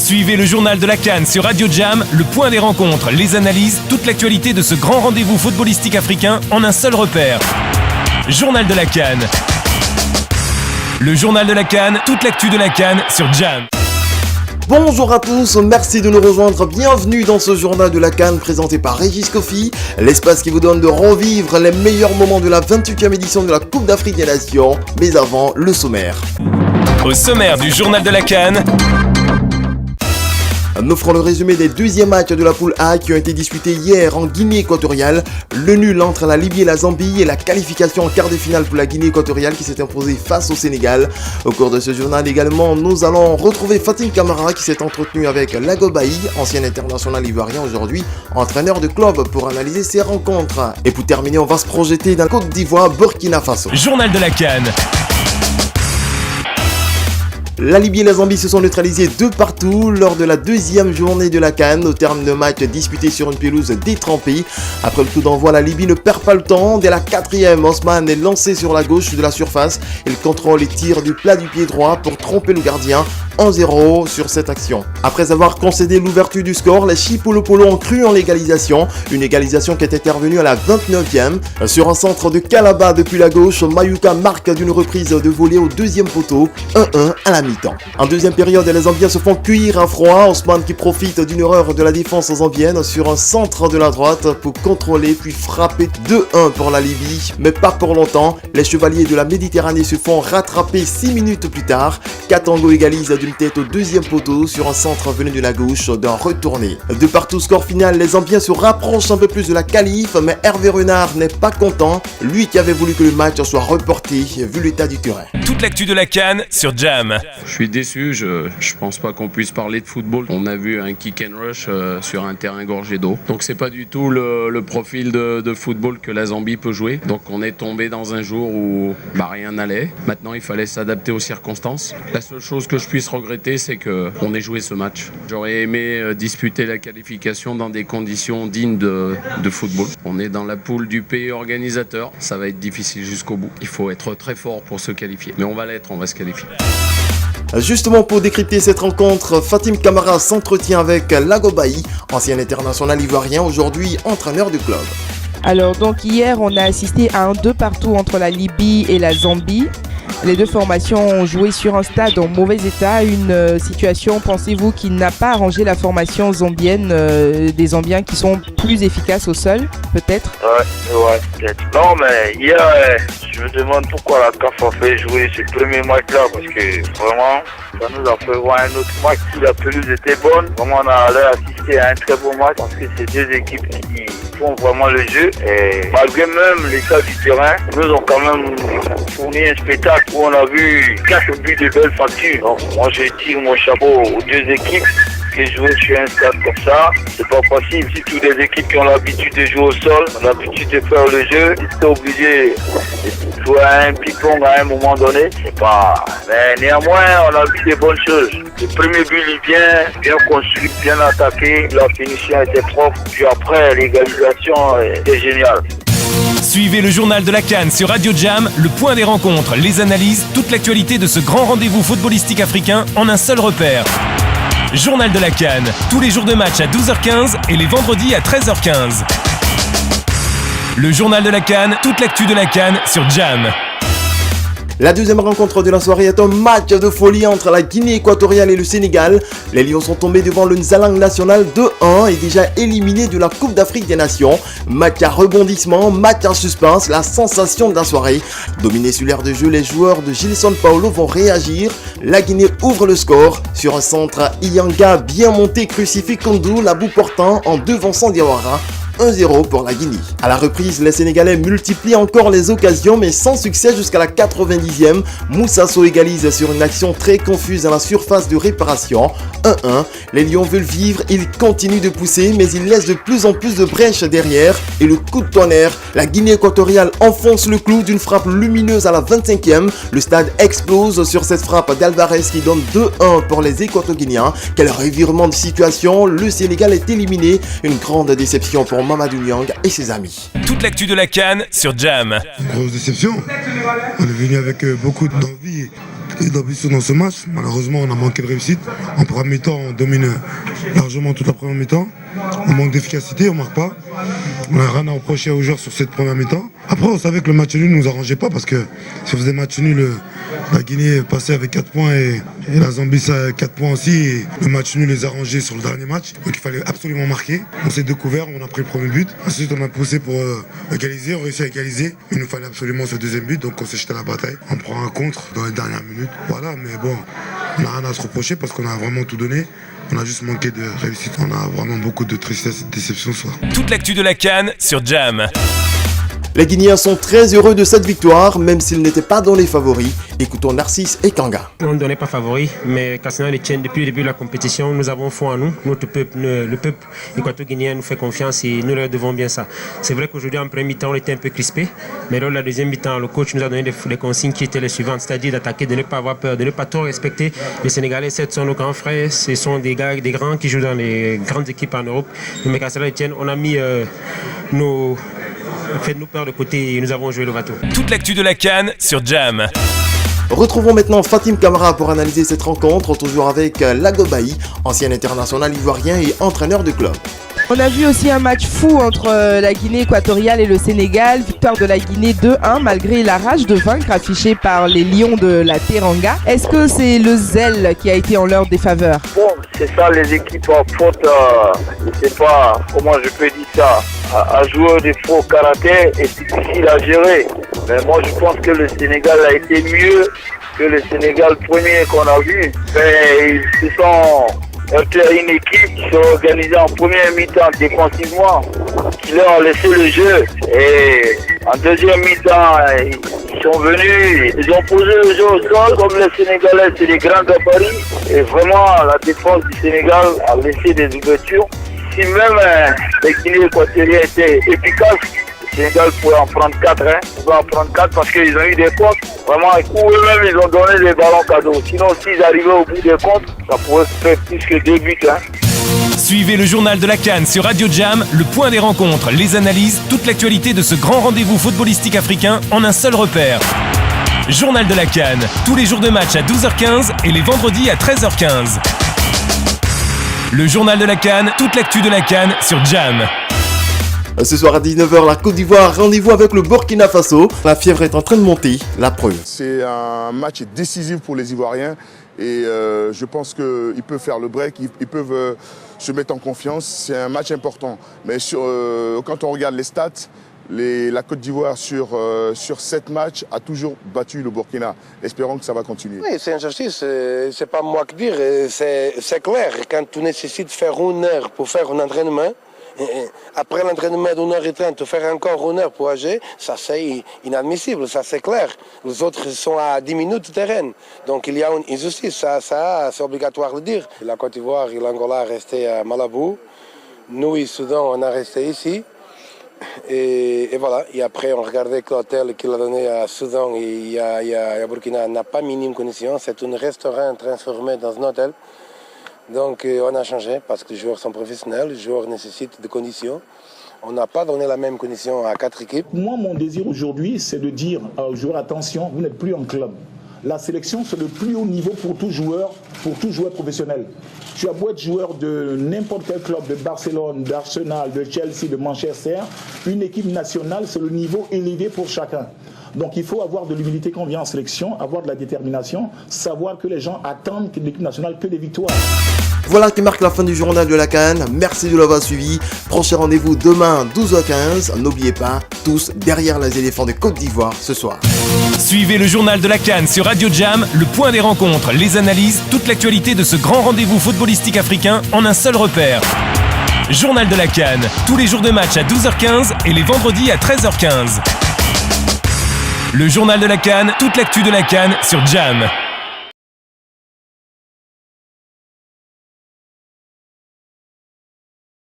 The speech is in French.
Suivez le journal de la CAN sur Radio Jam, le point des rencontres, les analyses, toute l'actualité de ce grand rendez-vous footballistique africain en un seul repère. Journal de la CAN. Le journal de la CAN, toute l'actu de la CAN sur Jam. Bonjour à tous, merci de nous rejoindre, bienvenue dans ce journal de la CAN présenté par Régis Kofi, l'espace qui vous donne de revivre les meilleurs moments de la 28e édition de la Coupe d'Afrique des Nations, mais avant, le sommaire. Au sommaire du journal de la CAN, nous ferons le résumé des deuxièmes matchs de la poule A qui ont été disputés hier en Guinée équatoriale, le nul entre la Libye et la Zambie et la qualification en quart de finale pour la Guinée équatoriale qui s'est imposée face au Sénégal. Au cours de ce journal également, nous allons retrouver Fatim Camara qui s'est entretenu avec Lago Bailly, ancien international ivoirien aujourd'hui, entraîneur de club pour analyser ses rencontres. Et pour terminer, on va se projeter dans Côte d'Ivoire, Burkina Faso. Journal de la CAN. La Libye et la Zambie se sont neutralisés 2-2 lors de la deuxième journée de la CAN au terme de match disputé sur une pelouse détrempée. Après le coup d'envoi, la Libye ne perd pas le temps. Dès la 4e, Osman est lancé sur la gauche de la surface. Il contrôle et tire du plat du pied droit pour tromper le gardien. 1-0 sur cette action. Après avoir concédé l'ouverture du score, les Chipolopolo ont cru en l'égalisation. Une égalisation qui est intervenue à la 29e. Sur un centre de Kalaba depuis la gauche, Mayuka marque d'une reprise de volée au deuxième poteau. 1-1 à la mi-temps. En deuxième période, les Zambiens se font cuire à froid. Osman qui profite d'une erreur de la défense zambienne sur un centre de la droite pour contrôler puis frapper 2-1 pour la Libye. Mais pas pour longtemps. Les chevaliers de la Méditerranée se font rattraper 6 minutes plus tard. Katango égalise d'une tête au deuxième poteau sur un centre venu de la gauche d'un retourné. De partout, score final, les Zambiens se rapprochent un peu plus de la qualif, mais Hervé Renard n'est pas content, lui qui avait voulu que le match soit reporté vu l'état du terrain. Toute l'actu de la CAN sur Jam. Je suis déçu, je pense pas qu'on puisse parler de football. On a vu un kick and rush sur un terrain gorgé d'eau. Donc c'est pas du tout le profil de football que la Zambie peut jouer. Donc on est tombé dans un jour où rien n'allait. Maintenant il fallait s'adapter aux circonstances. La seule chose que je puisse regretter, c'est qu'on ait joué ce match. J'aurais aimé disputer la qualification dans des conditions dignes de football. On est dans la poule du pays organisateur. Ça va être difficile jusqu'au bout. Il faut être très fort pour se qualifier. Mais on va l'être, on va se qualifier. Justement, pour décrypter cette rencontre, Fatim Camara s'entretient avec Lago Bailly, ancien international ivoirien, aujourd'hui entraîneur du club. Alors donc hier, on a assisté à un 2-2 entre la Libye et la Zambie. Les deux formations ont joué sur un stade en mauvais état, une situation, pensez-vous, qui n'a pas arrangé la formation zambienne, des Zambiens qui sont plus efficaces au sol, peut-être? Ouais, peut-être. Non, mais hier, je me demande pourquoi la CAF a fait jouer ce premier match-là, parce que vraiment, ça nous a fait voir un autre match où la pelouse était bonne. Vraiment, on a allé assister à un très beau match, parce que c'est deux équipes qui font vraiment le jeu. Et malgré même l'état du terrain, ils nous ont quand même fourni un spectacle où on a vu 4 buts de belle facture. Donc moi je tire mon chapeau aux deux équipes. Que jouer sur un stade comme ça, c'est pas possible. Si toutes les équipes qui ont l'habitude de jouer au sol, ont l'habitude de faire le jeu, ils sont obligés de jouer à un ping-pong à un moment donné. C'est pas. Mais néanmoins, on a vu des bonnes choses. Le premier but libyen, bien construit, bien attaqué, la finition était propre. Puis après, l'égalisation était géniale. Suivez le journal de la CAN sur Radio Jam, le point des rencontres, les analyses, toute l'actualité de ce grand rendez-vous footballistique africain en un seul repère. Journal de la CAN, tous les jours de match à 12h15 et les vendredis à 13h15. Le journal de la CAN, toute l'actu de la CAN sur Jam. La deuxième rencontre de la soirée est un match de folie entre la Guinée équatoriale et le Sénégal. Les Lions sont tombés devant le Nzalang National 2-1 et déjà éliminés de la Coupe d'Afrique des Nations. Match à rebondissement, match en suspense, la sensation de la soirée. Dominés sur l'aire de jeu, les joueurs de Gilson Paulo vont réagir. La Guinée ouvre le score sur un centre Iyanga bien monté, crucifie Koundou, la bout portant en devançant Diawara. 1-0 pour la Guinée. À la reprise, les Sénégalais multiplient encore les occasions mais sans succès jusqu'à la 90e. Moussa Sow égalise sur une action très confuse à la surface de réparation. 1-1. Les Lions veulent vivre, ils continuent de pousser mais ils laissent de plus en plus de brèches derrière. Et le coup de tonnerre, la Guinée équatoriale enfonce le clou d'une frappe lumineuse à la 25e. Le stade explose sur cette frappe d'Alvarez qui donne 2-1 pour les Équato-Guinéens. Quel revirement de situation, le Sénégal est éliminé. Une grande déception pour Mamadou Niang et ses amis. Toute l'actu de la CAN sur Jam. Grosse déception. On est venu avec beaucoup d'envie et d'ambition dans ce match. Malheureusement, on a manqué de réussite. En première mi-temps, on domine largement toute la première mi-temps. On manque d'efficacité, on ne marque pas. On n'a rien à reprocher aux joueurs sur cette première mi-temps. Après, on savait que le match nul ne nous arrangeait pas parce que si on faisait match nul, la Guinée passait avec 4 points et la Zambie 4 points aussi. Et le match nul les arrangeait sur le dernier match. Donc il fallait absolument marquer. On s'est découvert, on a pris le premier but. Ensuite, on a poussé pour égaliser, on réussit à égaliser. Il nous fallait absolument ce deuxième but, donc on s'est jeté à la bataille. On prend un contre dans les dernières minutes. Voilà, mais bon, on n'a rien à se reprocher parce qu'on a vraiment tout donné. On a juste manqué de réussite. On a vraiment beaucoup de tristesse et de déception ce soir. Toute l'actu de la CAN sur Jam. Les Guinéens sont très heureux de cette victoire, même s'ils n'étaient pas dans les favoris. Écoutons Narcisse et Kanga. On ne donnait pas favori, mais Cassina les tient depuis le début de la compétition. Nous avons foi en nous. Notre peuple, le peuple équato-guinéen nous fait confiance et nous leur devons bien ça. C'est vrai qu'aujourd'hui, en premier mi-temps, on était un peu crispé, mais lors de la deuxième mi-temps, le coach nous a donné des consignes qui étaient les suivantes, c'est-à-dire d'attaquer, de ne pas avoir peur, de ne pas trop respecter les Sénégalais. Certes, sont nos grands frères, ce sont des gars, des grands qui jouent dans les grandes équipes en Europe. Mais Cassina les tient, on a mis faites-nous peur de côté et nous avons joué le bateau. Toute l'actu de la CAN sur Jam. Retrouvons maintenant Fatim Camara pour analyser cette rencontre, toujours avec Lagobaï, ancien international ivoirien et entraîneur de club. On a vu aussi un match fou entre la Guinée équatoriale et le Sénégal. Victoire de la Guinée 2-1 malgré la rage de vaincre affichée par les Lions de la Teranga. Est-ce que c'est le zèle qui a été en leur défaveur? Bon, c'est ça les équipes en faute, je sais pas comment je peux dire ça. À jouer des faux karaté est difficile à gérer. Mais moi je pense que le Sénégal a été mieux que le Sénégal premier qu'on a vu. Mais ils se sont heurtés à une équipe qui s'est organisée en première mi-temps défensivement, qui leur a laissé le jeu. Et en deuxième mi-temps, ils sont venus, ils ont posé le jeu au sol. Comme les Sénégalais, c'est des grands gabarits. Et vraiment, la défense du Sénégal a laissé des ouvertures. Si même les Guinéens équatoriens étaient efficaces, le Sénégal pouvait en prendre 4. Ils pouvait en prendre 4 parce qu'ils ont eu des comptes. Vraiment, où eux-mêmes, ils ont donné des ballons cadeaux. Sinon, s'ils arrivaient au bout des comptes, ça pourrait faire plus que 2 buts. Suivez le journal de la CAN sur Radio Jam, le point des rencontres, les analyses, toute l'actualité de ce grand rendez-vous footballistique africain en un seul repère. Journal de la CAN, tous les jours de match à 12h15 et les vendredis à 13h15. Le journal de la CAN, toute l'actu de la CAN sur Jam. Ce soir à 19h, la Côte d'Ivoire, rendez-vous avec le Burkina Faso. La fièvre est en train de monter, la preuve. C'est un match décisif pour les Ivoiriens et je pense qu'ils peuvent faire le break, ils peuvent se mettre en confiance. C'est un match important. Mais quand on regarde les stats, la Côte d'Ivoire sur 7 matchs a toujours battu le Burkina. Espérons que ça va continuer. Oui, c'est injustice. C'est pas moi qui dire. C'est clair. Quand tu nécessites faire 1 heure pour faire un entraînement, après l'entraînement d'1h30, faire encore 1 heure pour agir, ça c'est inadmissible, ça c'est clair. Les autres sont à 10 minutes de terrain. Donc il y a une injustice, ça c'est obligatoire de dire. La Côte d'Ivoire et l'Angola resté à Malabo. Nous, et Soudan, on a resté ici. Et voilà, et après on regardait que l'hôtel qu'il a donné à Soudan et à Burkina n'a pas minime condition. C'est un restaurant transformé dans un hôtel. Donc on a changé parce que les joueurs sont professionnels, les joueurs nécessitent des conditions. On n'a pas donné la même condition à 4 équipes. Moi, mon désir aujourd'hui, c'est de dire aux joueurs, attention, vous n'êtes plus en club. La sélection, c'est le plus haut niveau pour tout joueur professionnel. Tu as beau être joueur de n'importe quel club, de Barcelone, d'Arsenal, de Chelsea, de Manchester, une équipe nationale, c'est le niveau élevé pour chacun. Donc il faut avoir de l'humilité quand on vient en sélection, avoir de la détermination, savoir que les gens attendent de l'équipe nationale que des victoires. Voilà qui marque la fin du journal de la CAN. Merci de l'avoir suivi. Prochain rendez-vous demain 12h15. N'oubliez pas, tous derrière les éléphants de Côte d'Ivoire ce soir. Suivez le journal de la CAN sur Radio Jam, le point des rencontres, les analyses, toute l'actualité de ce grand rendez-vous footballistique africain en un seul repère. Journal de la CAN, tous les jours de match à 12h15 et les vendredis à 13h15. Le journal de la CAN, toute l'actu de la CAN sur Jam.